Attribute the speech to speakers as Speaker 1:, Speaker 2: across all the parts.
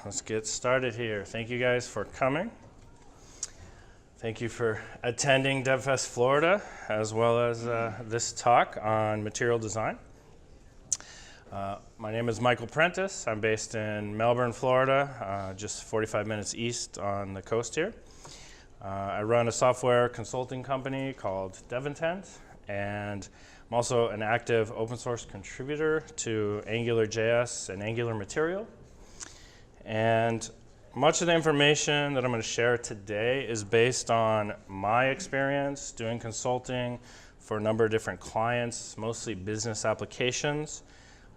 Speaker 1: let's get started here. Thank you guys for coming. Thank you for attending DevFest Florida, as well as this talk on material design. My name is Michael Prentice. I'm based in Melbourne, Florida, just 45 minutes east on the coast here. I run a software consulting company called DevIntent, and I'm also an active open source contributor to AngularJS and Angular Material. And much of the information that I'm going to share today is based on my experience doing consulting for a number of different clients, mostly business applications.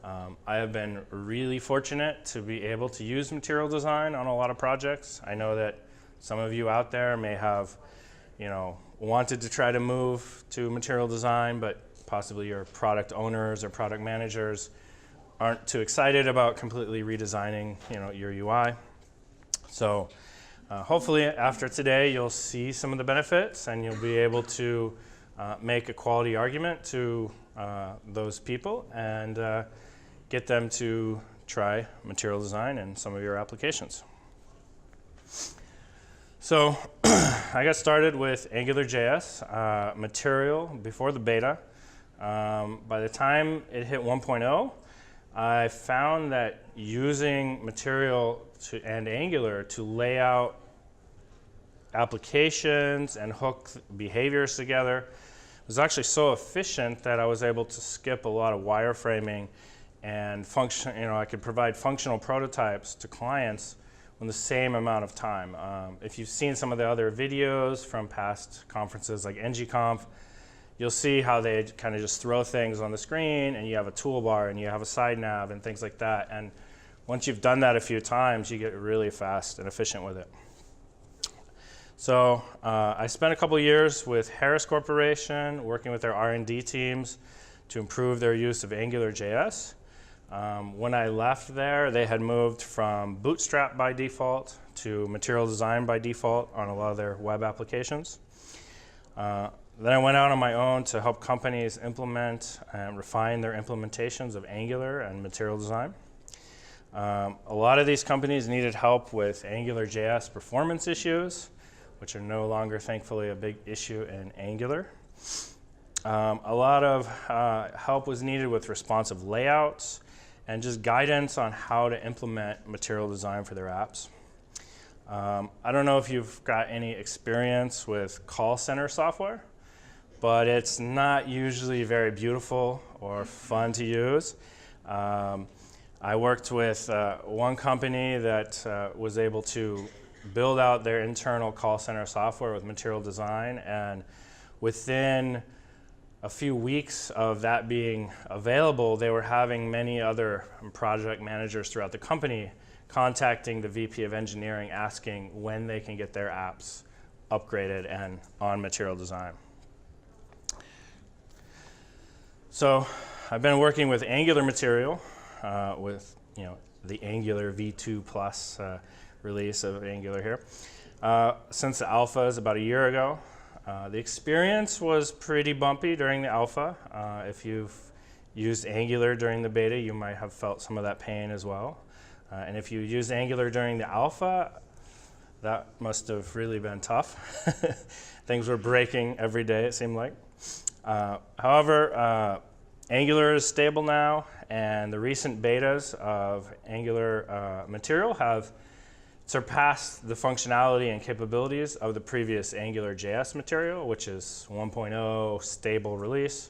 Speaker 1: I have been really fortunate to be able to use material design on a lot of projects. I know that some of you out there may have, wanted to try to move to material design, but possibly your product owners or product managers aren't too excited about completely redesigning, your UI. So hopefully after today you'll see some of the benefits and you'll be able to make a quality argument to those people and get them to try material design in some of your applications. So I got started with AngularJS material before the beta. By the time it hit 1.0, I found that using material and Angular to lay out applications and hook behaviors together was actually so efficient that I was able to skip a lot of wireframing and I could provide functional prototypes to clients in the same amount of time. If you've seen some of the other videos from past conferences like ngConf, you'll see how they kind of just throw things on the screen and you have a toolbar and you have a side nav and things like that. And once you've done that a few times, you get really fast and efficient with it. So I spent a couple years with Harris Corporation working with their R&D teams to improve their use of AngularJS. When I left there, they had moved from Bootstrap by default to material design by default on a lot of their web applications. Then I went out on my own to help companies implement and refine their implementations of Angular and material design. A lot of these companies needed help with AngularJS performance issues, which are no longer, thankfully, a big issue in Angular. A lot of help was needed with responsive layouts and just guidance on how to implement material design for their apps. I don't know if you've got any experience with call center software, but it's not usually very beautiful or fun to use. I worked with one company that was able to build out their internal call center software with material design, and within a few weeks of that being available, they were having many other project managers throughout the company contacting the VP of engineering asking when they can get their apps upgraded and on material design. So I've been working with Angular Material with the Angular V2 Plus release of Angular here since the alpha is about a year ago. The experience was pretty bumpy during the alpha. If you've used Angular during the beta, you might have felt some of that pain as well. And if you used Angular during the alpha, that must have really been tough. Things were breaking every day, it seemed like. However, Angular is stable now, and the recent betas of Angular Material have surpassed the functionality and capabilities of the previous AngularJS material, which is 1.0 stable release.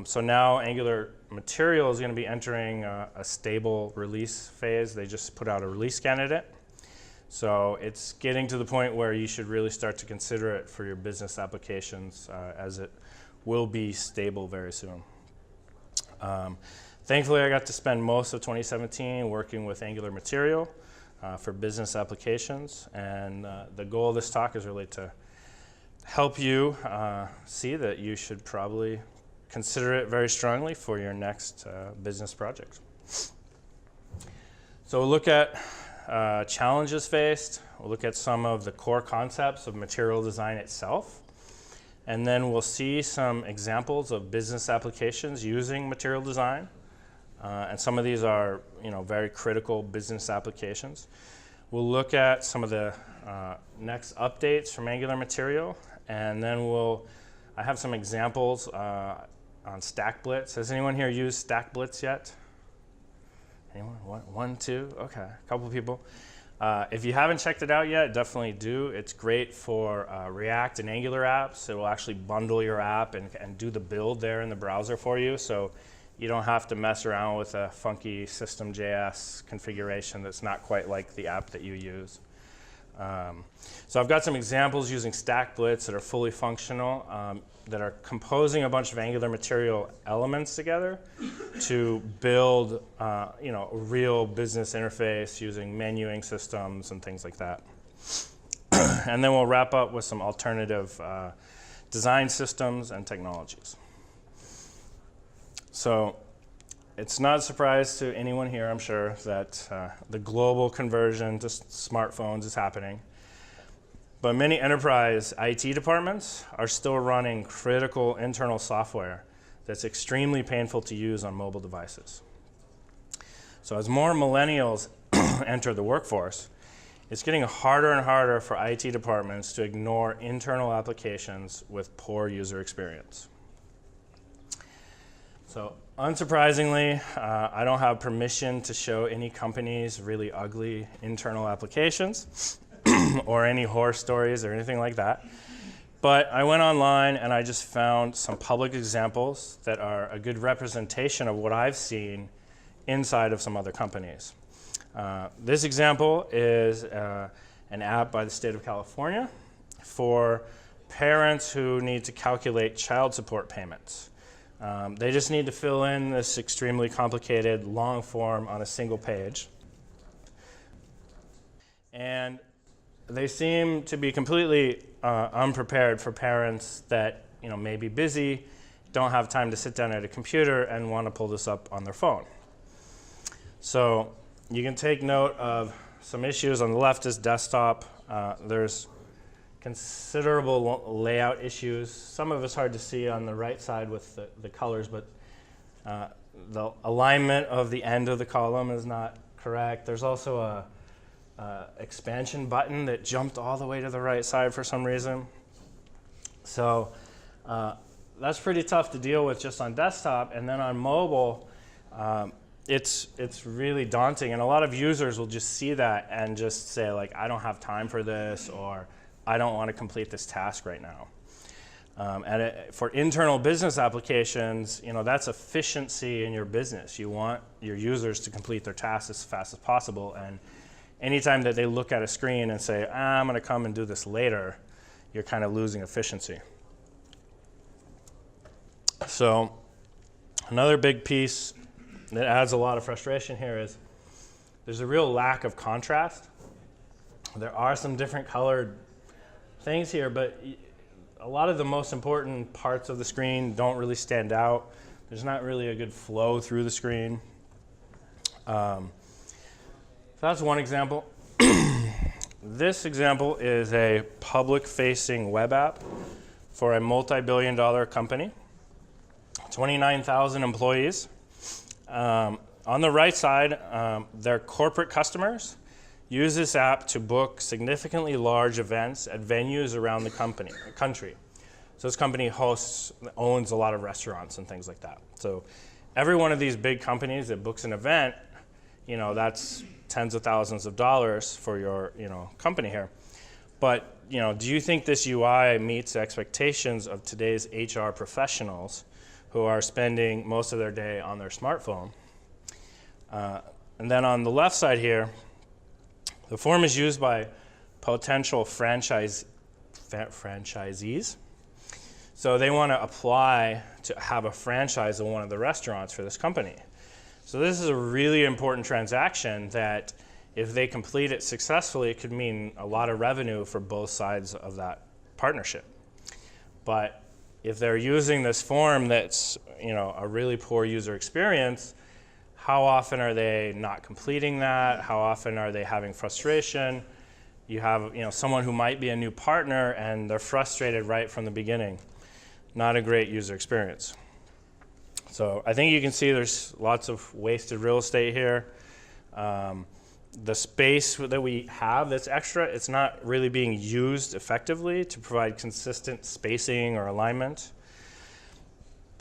Speaker 1: So now Angular Material is going to be entering a stable release phase. They just put out a release candidate. So it's getting to the point where you should really start to consider it for your business applications as it will be stable very soon. Thankfully, I got to spend most of 2017 working with Angular Material for business applications, and the goal of this talk is really to help you see that you should probably consider it very strongly for your next business project. So we'll look at challenges faced, we'll look at some of the core concepts of material design itself, and then we'll see some examples of business applications using material design. and some of these are very critical business applications. We'll look at some of the next updates from Angular Material, and then I have some examples on StackBlitz. Has anyone here used StackBlitz yet? Anyone? One, two? Okay, a couple people. If you haven't checked it out yet, definitely do. It's great for React and Angular apps. It will actually bundle your app and do the build there in the browser for you, so you don't have to mess around with a funky System.js configuration that's not quite like the app that you use. So I've got some examples using StackBlitz that are fully functional, that are composing a bunch of Angular Material elements together to build a real business interface using menuing systems and things like that. And then we'll wrap up with some alternative design systems and technologies. So it's not a surprise to anyone here, I'm sure, that the global conversion to smartphones is happening. But many enterprise IT departments are still running critical internal software that's extremely painful to use on mobile devices. So as more millennials enter the workforce, it's getting harder and harder for IT departments to ignore internal applications with poor user experience. So unsurprisingly, I don't have permission to show any companies really ugly internal applications or any horror stories or anything like that. But I went online and I just found some public examples that are a good representation of what I've seen inside of some other companies. This example is an app by the state of California for parents who need to calculate child support payments. They just need to fill in this extremely complicated long form on a single page. And they seem to be completely unprepared for parents that may be busy, don't have time to sit down at a computer, and want to pull this up on their phone. So you can take note of some issues. On the left is desktop. There's considerable layout issues. Some of it's hard to see on the right side with the colors, but the alignment of the end of the column is not correct. There's also a expansion button that jumped all the way to the right side for some reason. So that's pretty tough to deal with just on desktop. And then on mobile, it's really daunting. And a lot of users will just see that and just say, like, I don't have time for this, or I don't want to complete this task right now. For internal business applications, that's efficiency in your business. You want your users to complete their tasks as fast as possible. And anytime that they look at a screen and say, I'm going to come and do this later, you're kind of losing efficiency. So another big piece that adds a lot of frustration here is there's a real lack of contrast. There are some different colored things here, but a lot of the most important parts of the screen don't really stand out. There's not really a good flow through the screen. So that's one example. This example is a public-facing web app for a multi-billion-dollar company, 29,000 employees. On the right side, their corporate customers use this app to book significantly large events at venues around the country. So this company owns a lot of restaurants and things like that. So every one of these big companies that books an event, that's tens of thousands of dollars for your company here. But do you think this UI meets the expectations of today's HR professionals who are spending most of their day on their smartphone? And then on the left side here, the form is used by potential franchisees. So they want to apply to have a franchise in one of the restaurants for this company. So this is a really important transaction that if they complete it successfully, it could mean a lot of revenue for both sides of that partnership. But if they're using this form that's a really poor user experience, how often are they not completing that? How often are they having frustration? You have someone who might be a new partner and they're frustrated right from the beginning. Not a great user experience. So I think you can see there's lots of wasted real estate here. The space that we have that's extra, it's not really being used effectively to provide consistent spacing or alignment.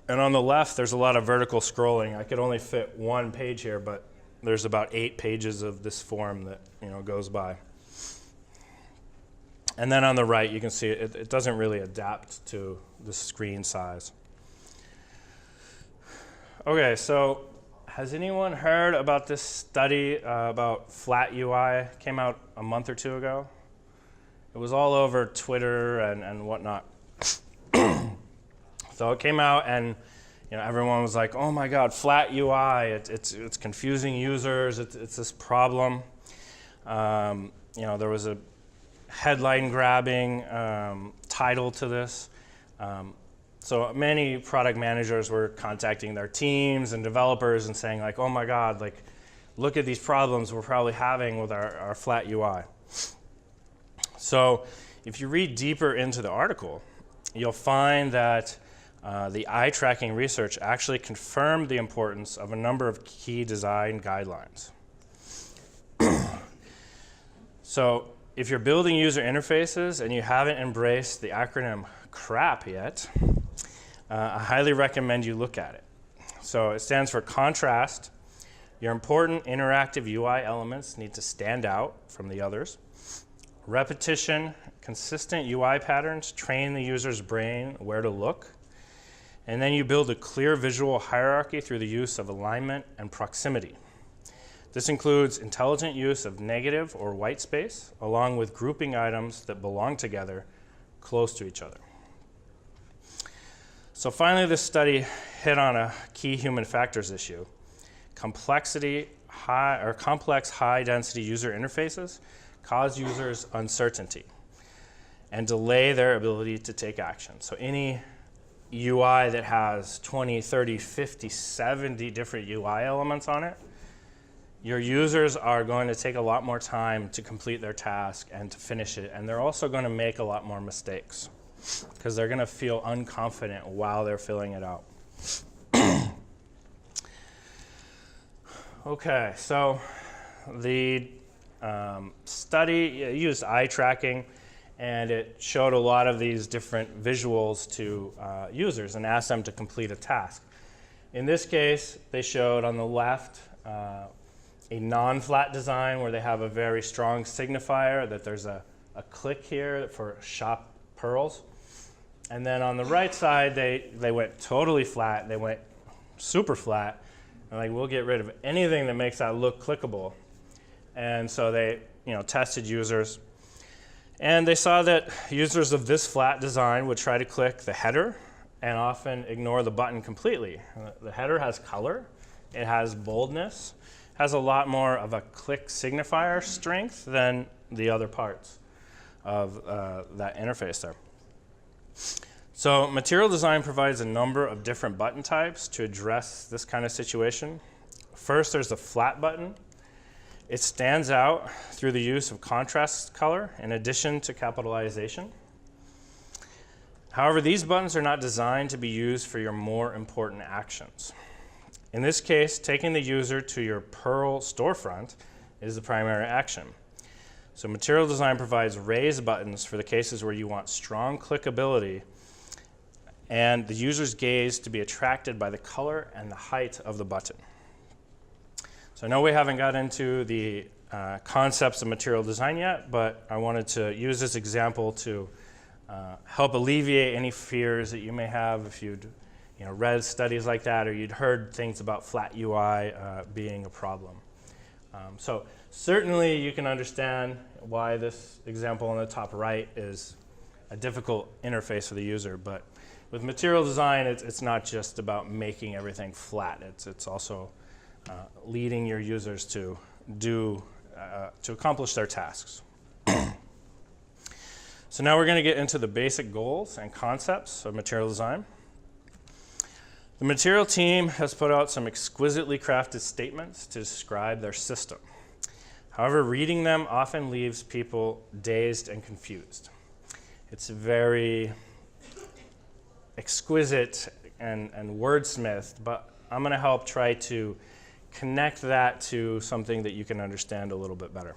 Speaker 1: And on the left, there's a lot of vertical scrolling. I could only fit one page here, but there's about 8 pages of this form that goes by. And then on the right, you can see it doesn't really adapt to the screen size. Okay, so has anyone heard about this study about flat UI? It came out a month or two ago. It was all over Twitter and whatnot. So it came out and everyone was like, oh my God, flat UI, it's confusing users, it's this problem. There was a headline grabbing title to this. So many product managers were contacting their teams and developers and saying like, oh my God, like look at these problems we're probably having with our flat UI. So if you read deeper into the article, you'll find that the eye tracking research actually confirmed the importance of a number of key design guidelines. So if you're building user interfaces and you haven't embraced the acronym CRAP yet, I highly recommend you look at it. So it stands for contrast. Your important interactive UI elements need to stand out from the others. Repetition, consistent UI patterns train the user's brain where to look. And then you build a clear visual hierarchy through the use of alignment and proximity. This includes intelligent use of negative or white space, along with grouping items that belong together close to each other. So finally, this study hit on a key human factors issue. Complex high-density user interfaces cause users uncertainty and delay their ability to take action. So any UI that has 20, 30, 50, 70 different UI elements on it, your users are going to take a lot more time to complete their task and to finish it, and they're also going to make a lot more mistakes because they're going to feel unconfident while they're filling it out. Okay, so the study used eye tracking, and it showed a lot of these different visuals to users and asked them to complete a task. In this case, they showed on the left a non-flat design where they have a very strong signifier that there's a click here for shop pearls. And then on the right side, they went totally flat. They went super flat. And like, we'll get rid of anything that makes that look clickable. And so they tested users. And they saw that users of this flat design would try to click the header and often ignore the button completely. The header has color. It has boldness. Has a lot more of a click signifier strength than the other parts of that interface there. So material design provides a number of different button types to address this kind of situation. First, there's the flat button. It stands out through the use of contrast color in addition to capitalization. However, these buttons are not designed to be used for your more important actions. In this case, taking the user to your Pearl storefront is the primary action. So material design provides raised buttons for the cases where you want strong clickability and the user's gaze to be attracted by the color and the height of the button. So I know we haven't got into the concepts of material design yet, but I wanted to use this example to help alleviate any fears that you may have if you'd read studies like that or you'd heard things about flat UI being a problem. So certainly you can understand why this example on the top right is a difficult interface for the user, but with material design, it's not just about making everything flat. It's also leading your users to accomplish their tasks. So now we're going to get into the basic goals and concepts of material design. The material team has put out some exquisitely crafted statements to describe their system. However, reading them often leaves people dazed and confused. It's very exquisite and wordsmithed, but I'm going to help try to connect that to something that you can understand a little bit better.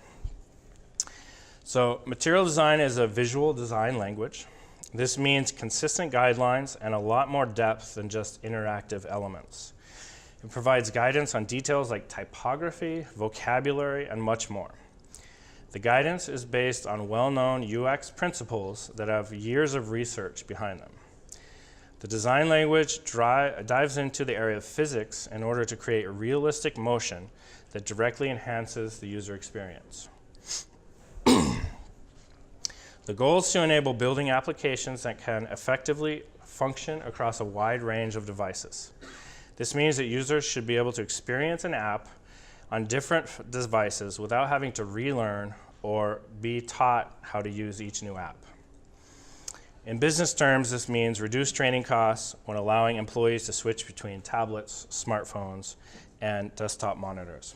Speaker 1: So material design is a visual design language. This means consistent guidelines and a lot more depth than just interactive elements. It provides guidance on details like typography, vocabulary, and much more. The guidance is based on well-known UX principles that have years of research behind them. The design language dives into the area of physics in order to create a realistic motion that directly enhances the user experience. The goal is to enable building applications that can effectively function across a wide range of devices. This means that users should be able to experience an app on different devices without having to relearn or be taught how to use each new app. In business terms, this means reduced training costs when allowing employees to switch between tablets, smartphones, and desktop monitors.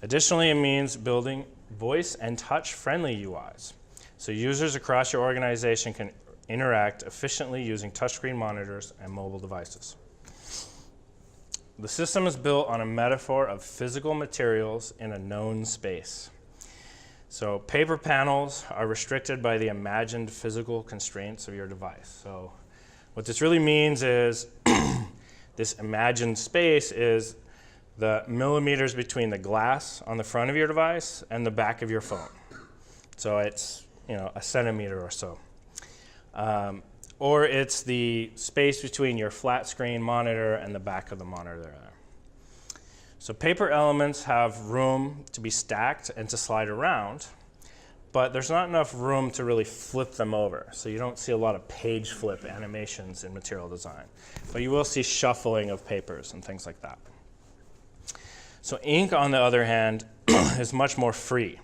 Speaker 1: Additionally, it means building voice and touch-friendly UIs, so users across your organization can interact efficiently using touchscreen monitors and mobile devices. The system is built on a metaphor of physical materials in a known space. So paper panels are restricted by the imagined physical constraints of your device. So what this really means is this imagined space is the millimeters between the glass on the front of your device and the back of your phone. So it's a centimeter or so. Or it's the space between your flat screen monitor and the back of the monitor there. So paper elements have room to be stacked and to slide around, but there's not enough room to really flip them over. So you don't see a lot of page flip animations in material design, but you will see shuffling of papers and things like that. So ink, on the other hand, is much more free.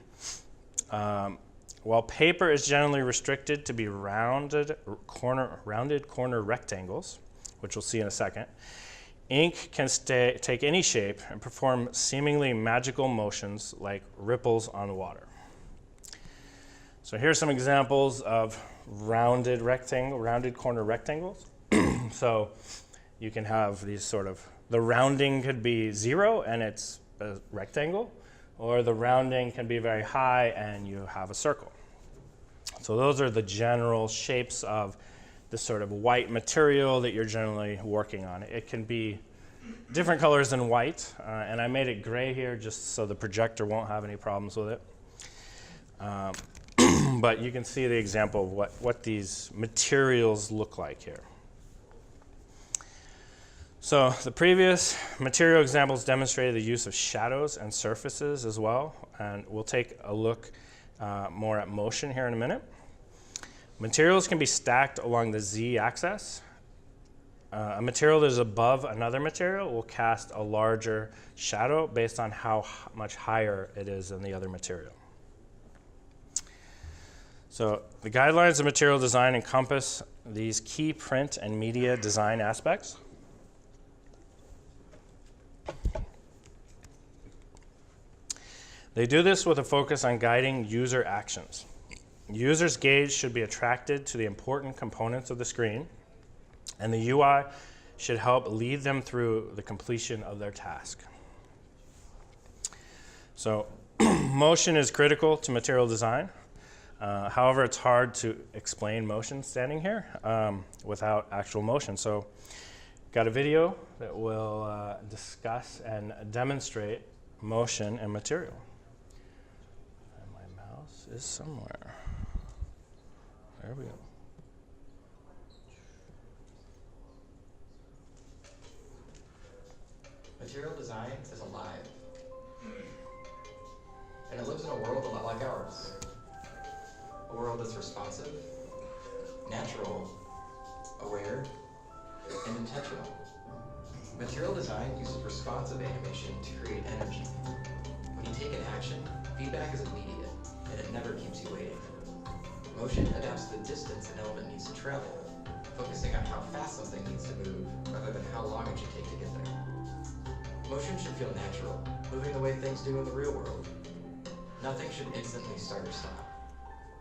Speaker 1: While paper is generally restricted to be rounded corner rectangles, which we'll see in a second, ink can take any shape and perform seemingly magical motions like ripples on water. So here's some examples of rounded corner rectangles. So you can have these the rounding could be 0 and it's a rectangle, or the rounding can be very high and you have a circle. So those are the general shapes of the sort of white material that you're generally working on. It can be different colors than white, and I made it gray here just so the projector won't have any problems with it. But you can see the example of what these materials look like here. So the previous material examples demonstrated the use of shadows and surfaces as well, and we'll take a look more at motion here in a minute. Materials can be stacked along the z-axis. A material that is above another material will cast a larger shadow based on how much higher it is than the other material. So the guidelines of material design encompass these key print and media design aspects. They do this with a focus on guiding user actions. Users' gaze should be attracted to the important components of the screen, and the UI should help lead them through the completion of their task. So motion is critical to material design. However, it's hard to explain motion standing here without actual motion. So got a video that will discuss and demonstrate motion and material. And my mouse is somewhere. There we go.
Speaker 2: Material design is alive. And it lives in a world a lot like ours. A world that's responsive, natural, aware, and intentional. Material design uses responsive animation to create energy. When you take an action, feedback is immediate, and it never keeps you waiting. Motion adapts to the distance an element needs to travel, focusing on how fast something needs to move rather than how long it should take to get there. Motion should feel natural, moving the way things do in the real world. Nothing should instantly start or stop.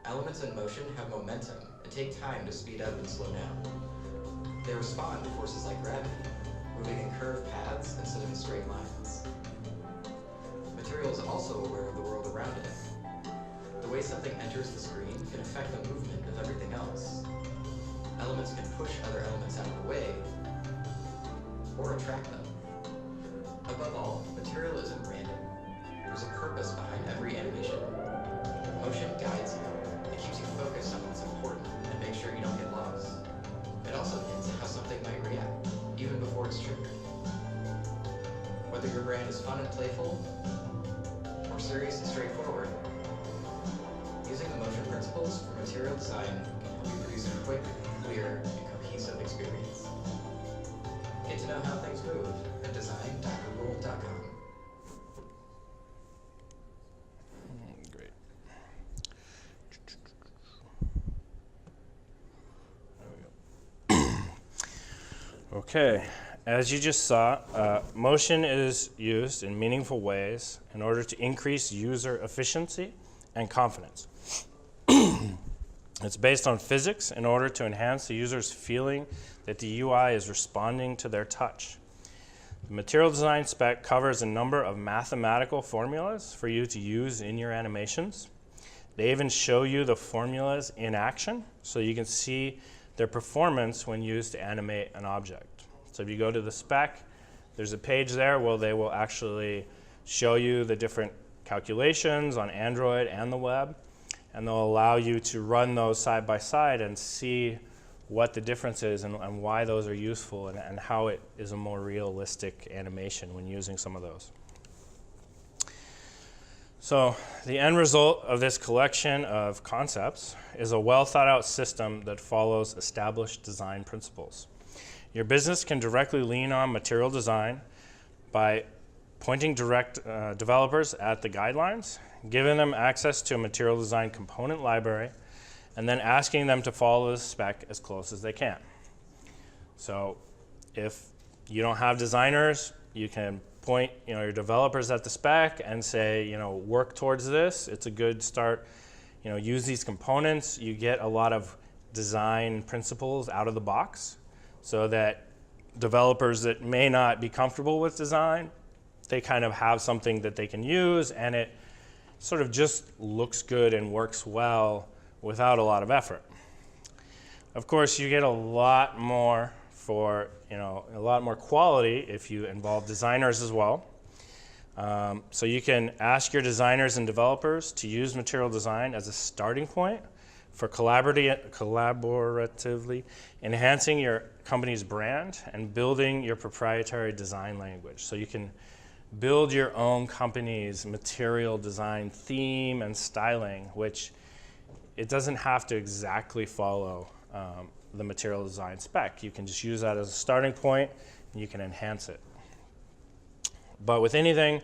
Speaker 2: Elements in motion have momentum and take time to speed up and slow down. They respond to forces like gravity, moving in curved paths instead of in straight lines. Material is also aware of the world around it. The way something enters the screen can affect the movement of everything else. Elements can push other elements out of the way or attract them. Above all, material isn't random. There's a purpose behind every animation. Motion guides you. It keeps you focused on what's important and makes sure you don't get lost. It also hints at how something might react, even before it's triggered. Whether your brand is fun and playful, or serious and straightforward, using the motion principles for material design can help you produce a quick, clear, and cohesive experience. Get to know how things move at design.google.com.
Speaker 1: Great. There we go. Okay, as you just saw, motion is used in meaningful ways in order to increase user efficiency and confidence. It's based on physics in order to enhance the user's feeling that the UI is responding to their touch. The material design spec covers a number of mathematical formulas for you to use in your animations. They even show you the formulas in action so you can see their performance when used to animate an object. So if you go to the spec, there's a page there where they will actually show you the different calculations on Android and the web, and they'll allow you to run those side by side and see what the difference is and why those are useful and how it is a more realistic animation when using some of those. So the end result of this collection of concepts is a well thought out system that follows established design principles. Your business can directly lean on material design by pointing direct developers at the guidelines, giving them access to a material design component library, and then asking them to follow the spec as close as they can. So if you don't have designers, you can point your developers at the spec and say, work towards this. It's a good start. Use these components. You get a lot of design principles out of the box so that developers that may not be comfortable with design, they kind of have something that they can use, and it sort of just looks good and works well without a lot of effort. Of course, you get a lot more for a lot more quality if you involve designers as well. So you can ask your designers and developers to use material design as a starting point for collaboratively enhancing your company's brand and building your proprietary design language. So you can build your own company's material design theme and styling, which it doesn't have to exactly follow the material design spec. You can just use that as a starting point and you can enhance it. But with anything,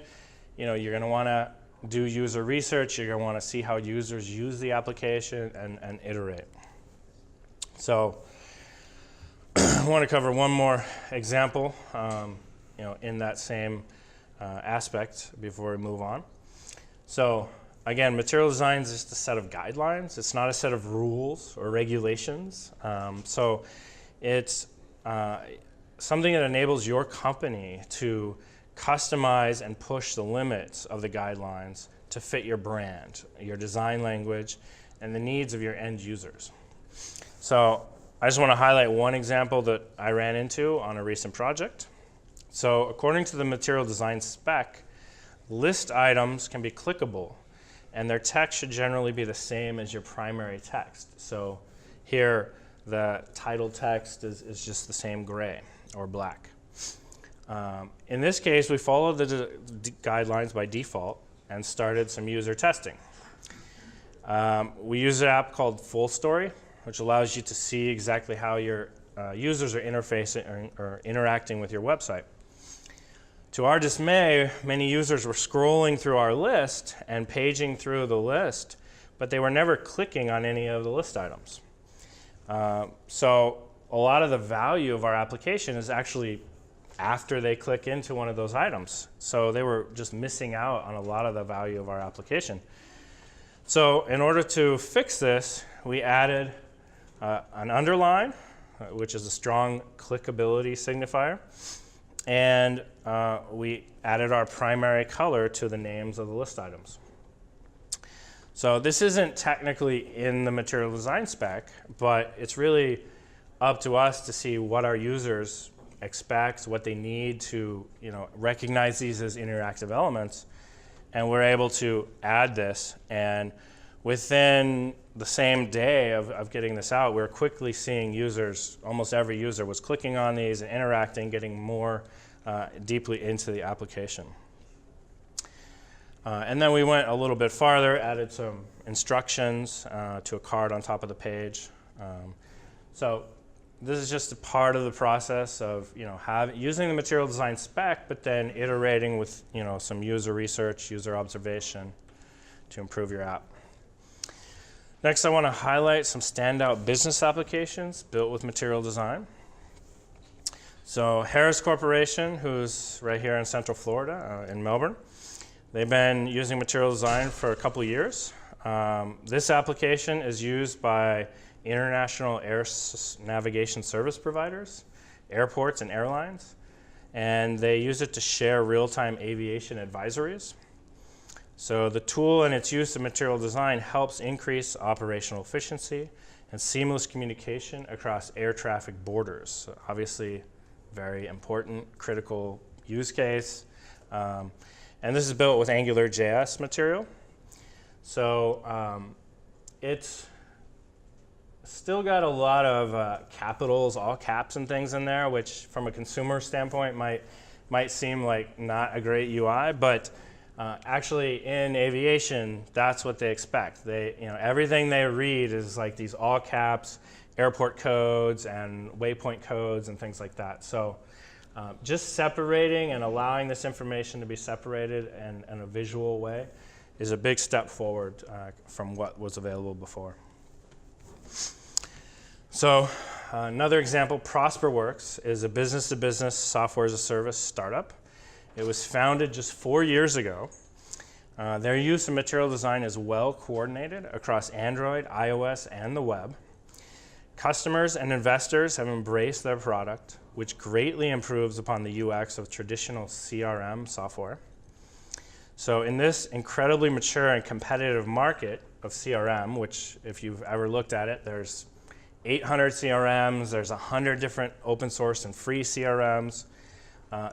Speaker 1: you're going to want to do user research. You're going to want to see how users use the application and iterate. So I want to cover one more example in that same aspect before we move on. So again, material design is just a set of guidelines. It's not a set of rules or regulations. So it's something that enables your company to customize and push the limits of the guidelines to fit your brand, your design language, and the needs of your end users. So I just want to highlight one example that I ran into on a recent project. So according to the material design spec, list items can be clickable, and their text should generally be the same as your primary text. So here, the title text is just the same gray or black. In this case, we followed the guidelines by default and started some user testing. We use an app called Full Story, which allows you to see exactly how your users are interfacing or interacting with your website. To our dismay, many users were scrolling through our list and paging through the list, but they were never clicking on any of the list items. So a lot of the value of our application is actually after they click into one of those items. So they were just missing out on a lot of the value of our application. So in order to fix this, we added an underline which is a strong clickability signifier. And we added our primary color to the names of the list items. So this isn't technically in the material design spec, but it's really up to us to see what our users expect, what they need to recognize these as interactive elements. And we're able to add this. And within the same day of getting this out, we're quickly seeing users, almost every user was clicking on these and interacting, getting more deeply into the application. And then we went a little bit farther, added some instructions to a card on top of the page. So this is just a part of the process of using the material design spec, but then iterating with some user research, user observation to improve your app. Next, I want to highlight some standout business applications built with material design. So Harris Corporation, who's right here in Central Florida, in Melbourne, they've been using material design for a couple years. This application is used by international air navigation service providers, airports, and airlines. And they use it to share real-time aviation advisories. So the tool and its use of material design helps increase operational efficiency and seamless communication across air traffic borders. So obviously, very important, critical use case. And this is built with AngularJS material. So it's still got a lot of capitals, all caps and things in there, which from a consumer standpoint might seem like not a great UI, but actually in aviation, that's what they expect. Everything they read is like these all caps, airport codes and waypoint codes and things like that. So just separating and allowing this information to be separated in a visual way is a big step forward from what was available before. So another example, ProsperWorks is a business-to-business software as a service startup. It was founded just 4 years ago. Their use of material design is well coordinated across Android, iOS, and the web. Customers and investors have embraced their product, which greatly improves upon the UX of traditional CRM software. So in this incredibly mature and competitive market of CRM, which if you've ever looked at it, there's 800 CRMs, there's 100 different open source and free CRMs.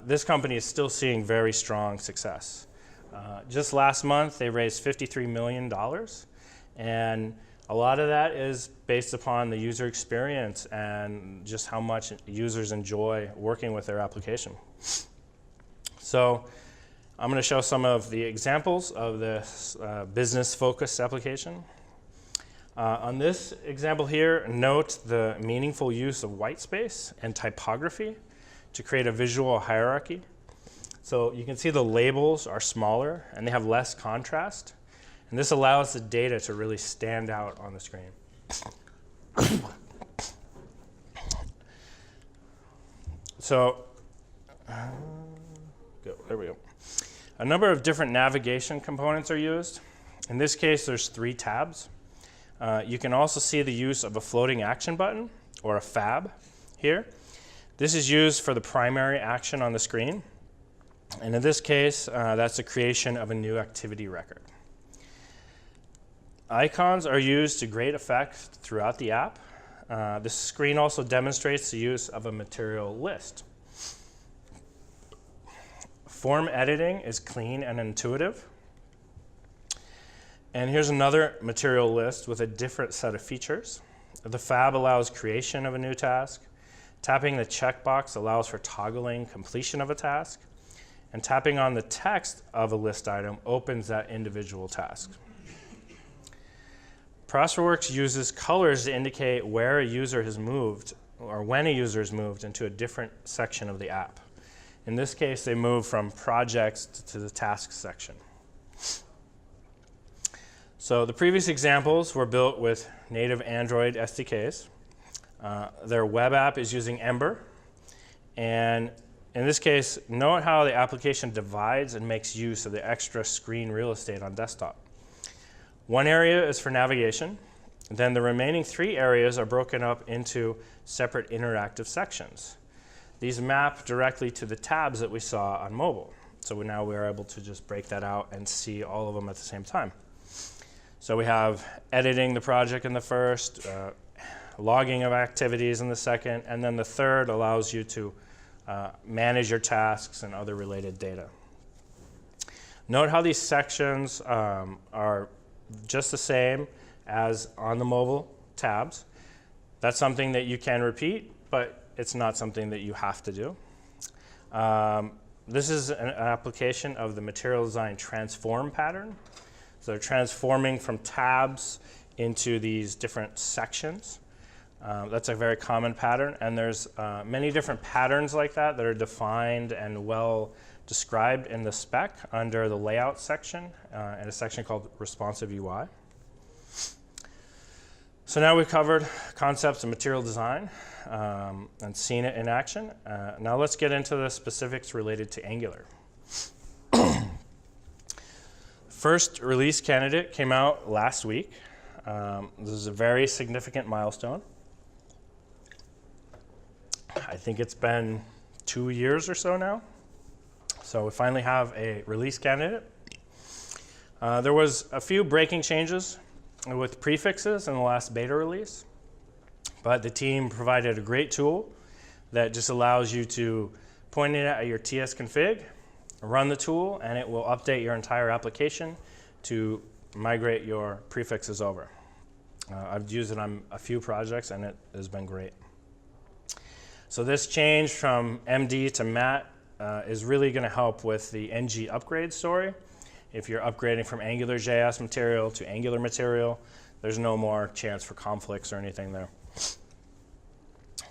Speaker 1: This company is still seeing very strong success. Just last month, they raised $53 million, and a lot of that is based upon the user experience and just how much users enjoy working with their application. So I'm going to show some of the examples of this business-focused application. On this example here, note the meaningful use of white space and typography to create a visual hierarchy. So you can see the labels are smaller and they have less contrast. And this allows the data to really stand out on the screen. So, there we go. A number of different navigation components are used. In this case, there's 3 tabs. You can also see the use of a floating action button, or a FAB, here. This is used for the primary action on the screen. And in this case, that's the creation of a new activity record. Icons are used to great effect throughout the app. This screen also demonstrates the use of a material list. Form editing is clean and intuitive. And here's another material list with a different set of features. The FAB allows creation of a new task. Tapping the checkbox allows for toggling completion of a task. And tapping on the text of a list item opens that individual task. ProsperWorks uses colors to indicate where a user has moved, or when a user has moved into a different section of the app. In this case, they move from projects to the tasks section. So the previous examples were built with native Android SDKs. Their web app is using Ember. And in this case, note how the application divides and makes use of the extra screen real estate on desktop. One area is for navigation. Then the remaining 3 areas are broken up into separate interactive sections. These map directly to the tabs that we saw on mobile. So now we're able to just break that out and see all of them at the same time. So we have editing the project in the first, logging of activities in the second, and then the third allows you to manage your tasks and other related data. Note how these sections are just the same as on the mobile tabs. That's something that you can repeat, but it's not something that you have to do. This is an application of the material design transform pattern. So they're transforming from tabs into these different sections. That's a very common pattern, and there's many different patterns like that that are defined and well described in the spec under the layout section in a section called responsive UI. So now we've covered concepts of material design and seen it in action. Now let's get into the specifics related to Angular. First release candidate came out last week. This is a very significant milestone. I think it's been 2 years or so now. So we finally have a release candidate. There was a few breaking changes with prefixes in the last beta release, but the team provided a great tool that just allows you to point it at your TS config, run the tool, and it will update your entire application to migrate your prefixes over. I've used it on a few projects, and it has been great. So this change from MD to MAT is really going to help with the NG upgrade story. If you're upgrading from AngularJS material to Angular material, there's no more chance for conflicts or anything there.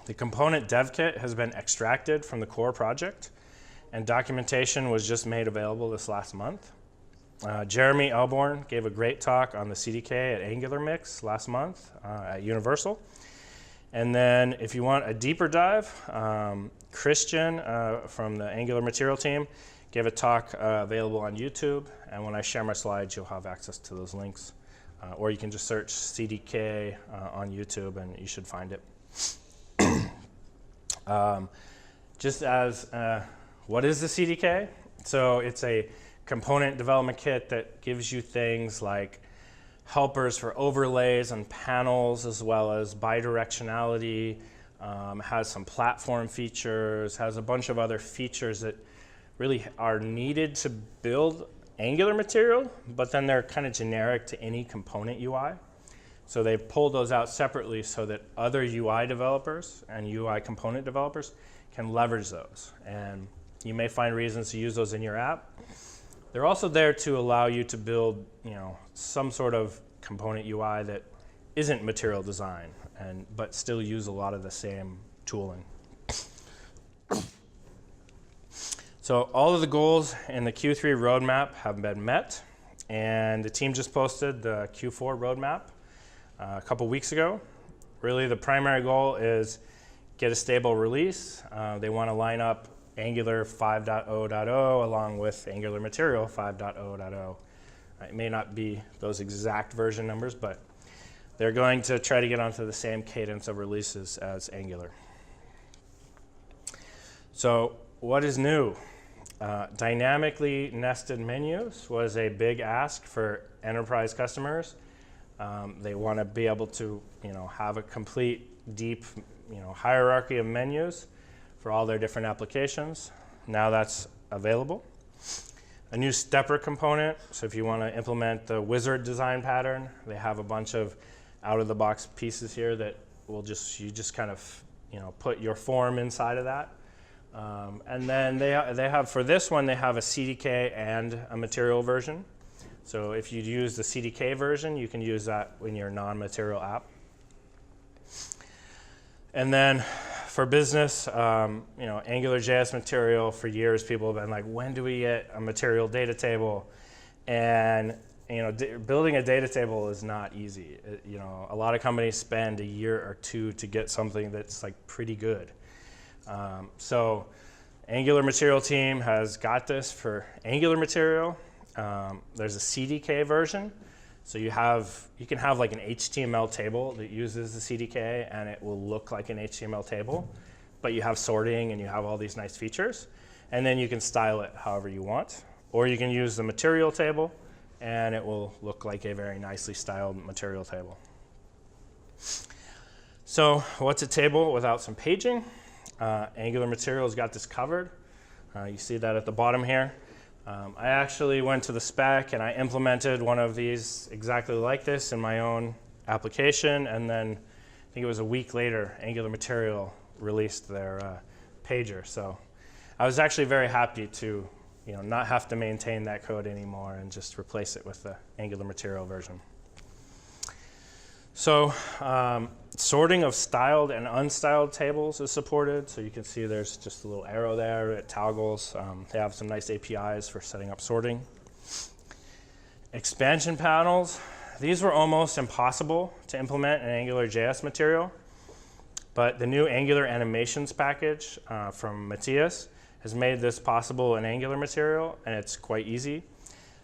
Speaker 1: The component dev kit has been extracted from the core project, and documentation was just made available this last month. Jeremy Elborn gave a great talk on the CDK at Angular Mix last month at Universal. And then if you want a deeper dive, Christian from the Angular material team gave a talk available on YouTube, and when I share my slides, you'll have access to those links. Or you can just search CDK on YouTube, and you should find it. Just as, what is the CDK? So it's a component development kit that gives you things like helpers for overlays and panels, as well as bidirectionality, has some platform features, has a bunch of other features that really are needed to build Angular material, but then they're kind of generic to any component UI. So they've pulled those out separately so that other UI developers and UI component developers can leverage those. And you may find reasons to use those in your app. They're also there to allow you to build, some sort of component UI that isn't material design, but still use a lot of the same tooling. So all of the goals in the Q3 roadmap have been met, and the team just posted the Q4 roadmap a couple weeks ago. Really, the primary goal is get a stable release. They want to line up Angular 5.0.0 along with Angular Material 5.0.0. It may not be those exact version numbers, but they're going to try to get onto the same cadence of releases as Angular. So what is new? Dynamically nested menus was a big ask for enterprise customers. They want to be able to have a complete, deep hierarchy of menus for all their different applications. Now that's available. A new stepper component, so if you want to implement the wizard design pattern, they have a bunch of out-of-the-box pieces here that you just kind of put your form inside of that. And then they have, for this one, they have a CDK and a material version. So if you use the CDK version, you can use that in your non-material app. And then for business, AngularJS material, for years people have been like, when do we get a material data table? And building a data table is not easy. A lot of companies spend a year or two to get something that's like pretty good. So Angular material team has got this for Angular material. There's a CDK version So you can have like an HTML table that uses the CDK, and it will look like an HTML table, but you have sorting and you have all these nice features. And then you can style it however you want. Or you can use the material table, and it will look like a very nicely styled material table. So what's a table without some paging? Angular Materials got this covered. You see that at the bottom here. I actually went to the spec and I implemented one of these exactly like this in my own application, and then I think it was a week later, Angular Material released their pager. So I was actually very happy to not have to maintain that code anymore and just replace it with the Angular Material version. So sorting of styled and unstyled tables is supported. So you can see there's just a little arrow there. It toggles. They have some nice APIs for setting up sorting. Expansion panels. These were almost impossible to implement in AngularJS material. But the new Angular Animations package from Matthias has made this possible in Angular material, and it's quite easy.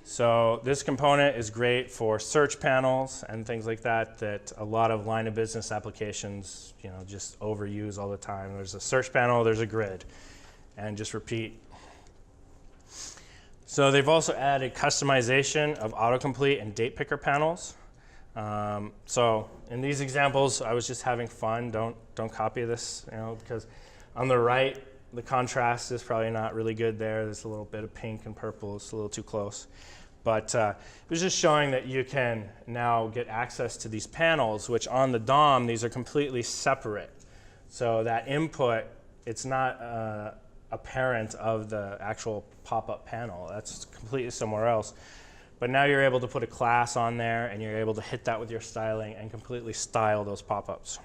Speaker 1: So this component is great for search panels and things like that a lot of line of business applications just overuse all the time. There's a search panel, there's a grid, and just repeat. So they've also added customization of autocomplete and date picker panels. So in these examples, I was just having fun. Don't copy this, because on the right, the contrast is probably not really good there. There's a little bit of pink and purple. It's a little too close. But it was just showing that you can now get access to these panels, which on the DOM, these are completely separate. So that input, it's not a parent of the actual pop-up panel. That's completely somewhere else. But now you're able to put a class on there, and you're able to hit that with your styling and completely style those pop-ups.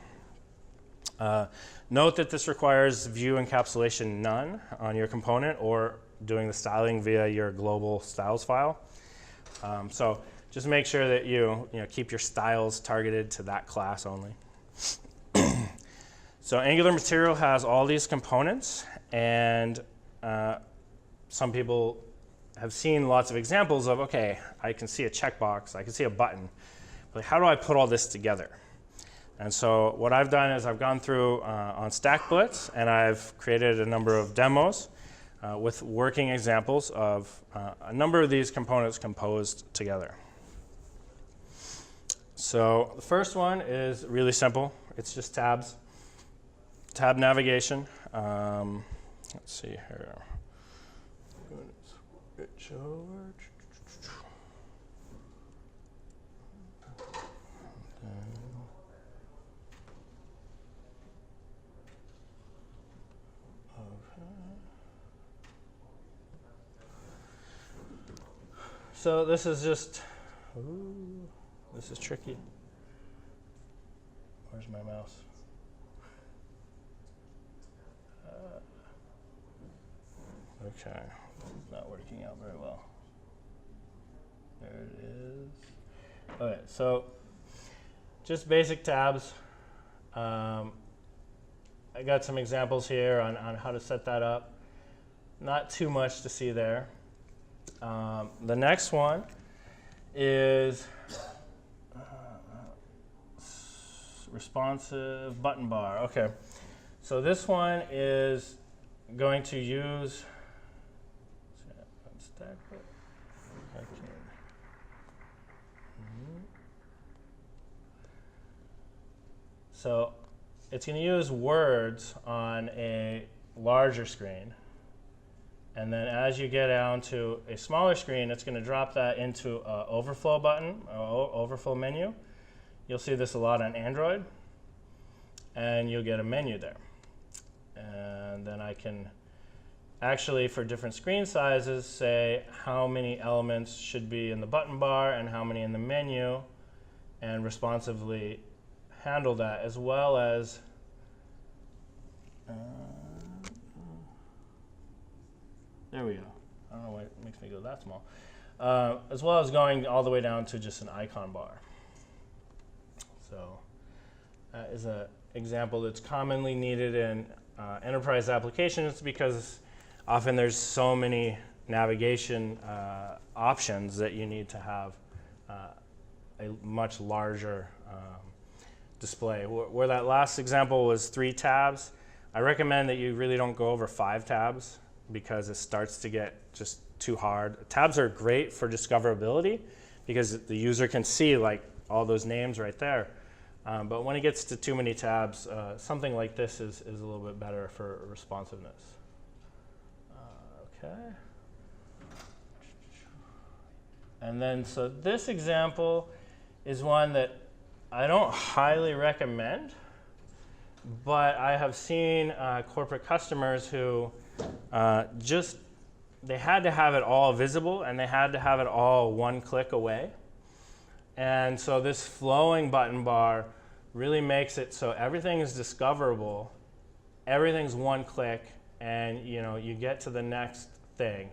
Speaker 1: Note that this requires view encapsulation none on your component or doing the styling via your global styles file. So just make sure that you keep your styles targeted to that class only. So Angular Material has all these components, and some people have seen lots of examples of, okay, I can see a checkbox, I can see a button, but how do I put all this together? And so what I've done is I've gone through on StackBlitz, and I've created a number of demos with working examples of a number of these components composed together. So the first one is really simple. It's just tabs, tab navigation. Let's see here. Switch over. So this is just, this is tricky. Where's my mouse? Okay, it's not working out very well. There it is. Okay, so just basic tabs. I got some examples here on how to set that up. Not too much to see there. The next one is responsive button bar. Okay, so this one is going to use So it's going to use words on a larger screen. And then as you get down to a smaller screen, it's going to drop that into an overflow button, overflow menu. You'll see this a lot on Android. And you'll get a menu there. And then I can actually, for different screen sizes, say how many elements should be in the button bar and how many in the menu, and responsively handle that, as well as there we go. I don't know why it makes me go that small. As well as going all the way down to just an icon bar. So that is an example that's commonly needed in enterprise applications, because often there's so many navigation options that you need to have a much larger display. Where that last example was 3 tabs, I recommend that you really don't go over 5 tabs because it starts to get just too hard. Tabs are great for discoverability because the user can see like all those names right there. But when it gets to too many tabs, something like this is a little bit better for responsiveness. Okay. And then, so this example is one that I don't highly recommend, but I have seen corporate customers who they had to have it all visible and they had to have it all one click away. And so this flowing button bar really makes it so everything is discoverable, everything's one click, and you get to the next thing.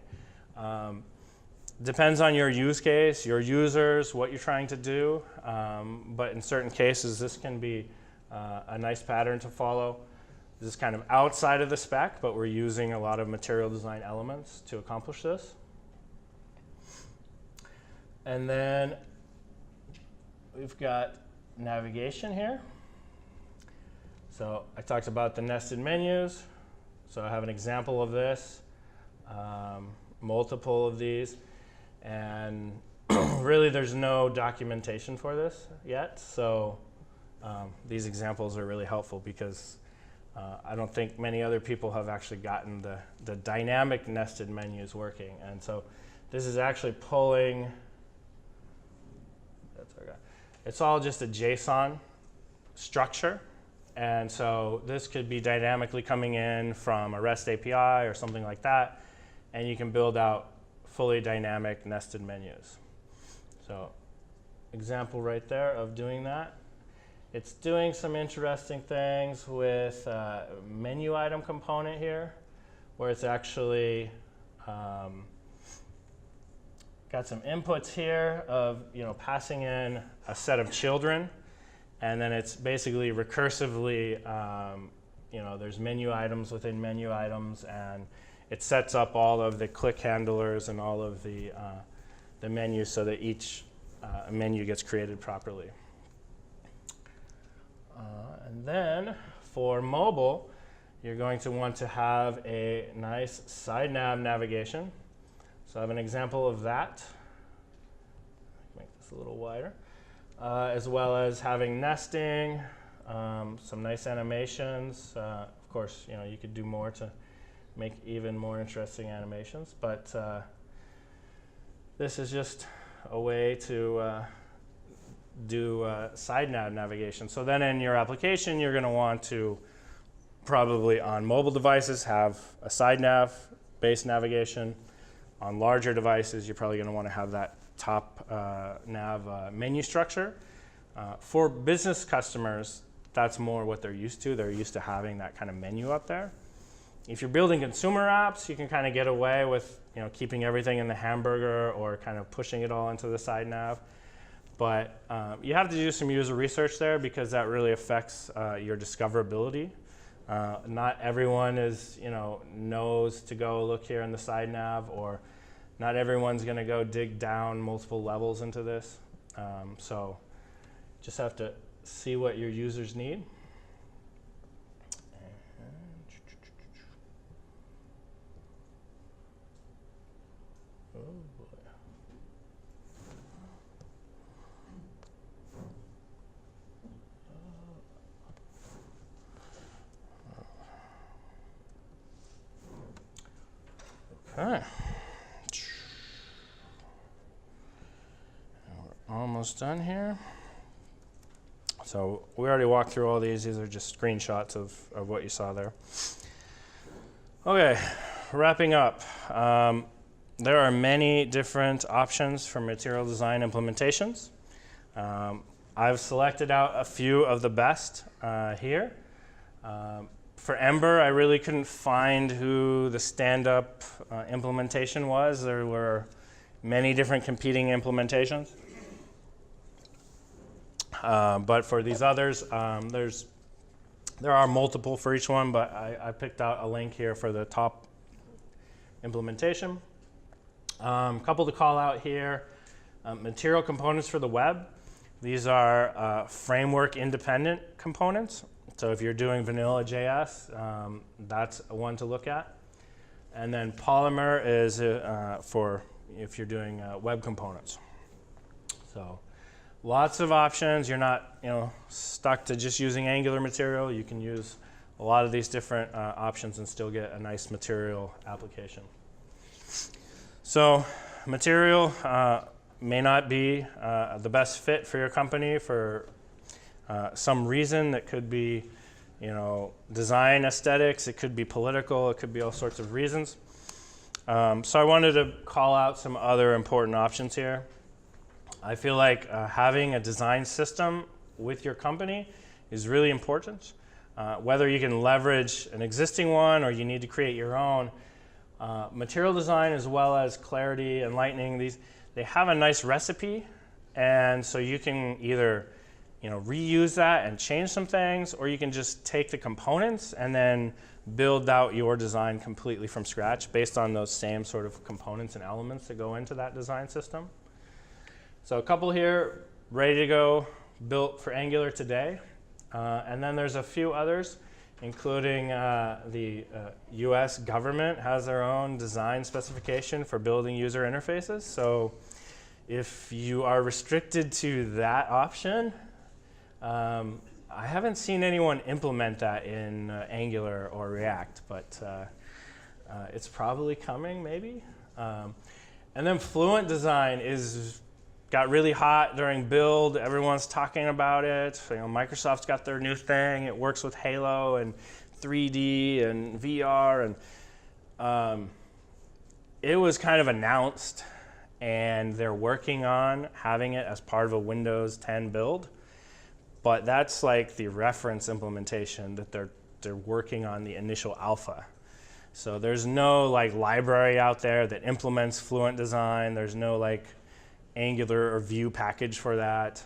Speaker 1: Depends on your use case, your users, what you're trying to do, but in certain cases this can be a nice pattern to follow. This is kind of outside of the spec, but we're using a lot of material design elements to accomplish this. And then we've got navigation here. So I talked about the nested menus. So I have an example of this, multiple of these, and really there's no documentation for this yet. So these examples are really helpful because I don't think many other people have actually gotten the dynamic nested menus working. And so this is actually pulling, it's all just a JSON structure. And so this could be dynamically coming in from a REST API or something like that. And you can build out fully dynamic nested menus. So example right there of doing that. It's doing some interesting things with menu item component here, where it's actually got some inputs here of passing in a set of children, and then it's basically recursively there's menu items within menu items, and it sets up all of the click handlers and all of the menus so that each menu gets created properly. And then for mobile, you're going to want to have a nice side nav navigation. So I have an example of that. Make this a little wider. As well as having nesting, some nice animations. Of course, you could do more to make even more interesting animations, but this is just a way to do side nav navigation. So then in your application, you're going to want to probably on mobile devices have a side nav based navigation. On larger devices, you're probably going to want to have that top nav menu structure. For business customers, that's more what they're used to. They're used to having that kind of menu up there. If you're building consumer apps, you can kind of get away with keeping everything in the hamburger or kind of pushing it all into the side nav. But you have to do some user research there because that really affects your discoverability. Not everyone knows to go look here in the side nav, or not everyone's going to go dig down multiple levels into this. So just have to see what your users need. Oh boy. Okay. We're almost done here. So we already walked through all these. These are just screenshots of what you saw there. Okay, wrapping up. There are many different options for material design implementations. I've selected out a few of the best here. For Ember, I really couldn't find who the stand-up implementation was. There were many different competing implementations. But for these others, there are multiple for each one, but I picked out a link here for the top implementation. Couple to call out here, material components for the web. These are framework independent components. So if you're doing vanilla JS, that's one to look at. And then Polymer is for if you're doing web components. So lots of options. You're not stuck to just using Angular material. You can use a lot of these different options and still get a nice material application. So material may not be the best fit for your company for some reason. That could be design aesthetics, it could be political, it could be all sorts of reasons. So I wanted to call out some other important options here. I feel like having a design system with your company is really important. Whether you can leverage an existing one or you need to create your own, material design as well as Clarity and Lightning, they have a nice recipe, and so you can either reuse that and change some things, or you can just take the components and then build out your design completely from scratch based on those same sort of components and elements that go into that design system. So a couple here ready to go, built for Angular today. And then there's a few others, including the US government has their own design specification for building user interfaces. So if you are restricted to that option, I haven't seen anyone implement that in Angular or React, but it's probably coming, maybe. And then Fluent Design got really hot during build. Everyone's talking about it. Microsoft's got their new thing. It works with Halo and 3D and VR, and it was kind of announced, and they're working on having it as part of a Windows 10 build. But that's like the reference implementation that they're working on, the initial alpha. So there's no library out there that implements Fluent Design. There's no Angular or Vue package for that.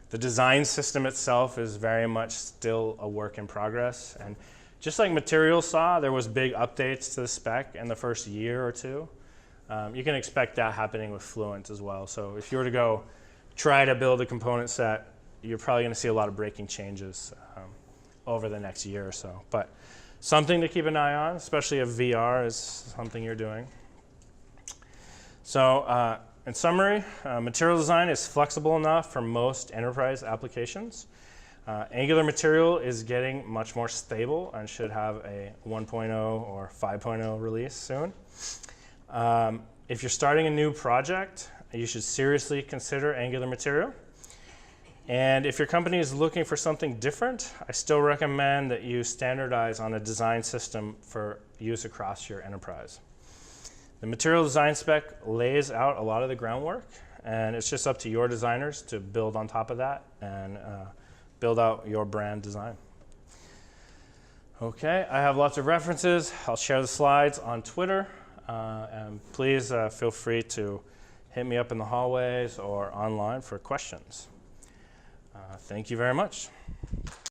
Speaker 1: The design system itself is very much still a work in progress. And just like Material saw, there was big updates to the spec in the first year or two. You can expect that happening with Fluent as well. So if you were to go try to build a component set, you're probably going to see a lot of breaking changes over the next year or so. But something to keep an eye on, especially if VR is something you're doing. So in summary, material design is flexible enough for most enterprise applications. Angular Material is getting much more stable and should have a 1.0 or 5.0 release soon. If you're starting a new project, you should seriously consider Angular Material. And if your company is looking for something different, I still recommend that you standardize on a design system for use across your enterprise. The material design spec lays out a lot of the groundwork, and it's just up to your designers to build on top of that and build out your brand design. Okay, I have lots of references. I'll share the slides on Twitter, and please feel free to hit me up in the hallways or online for questions. Thank you very much.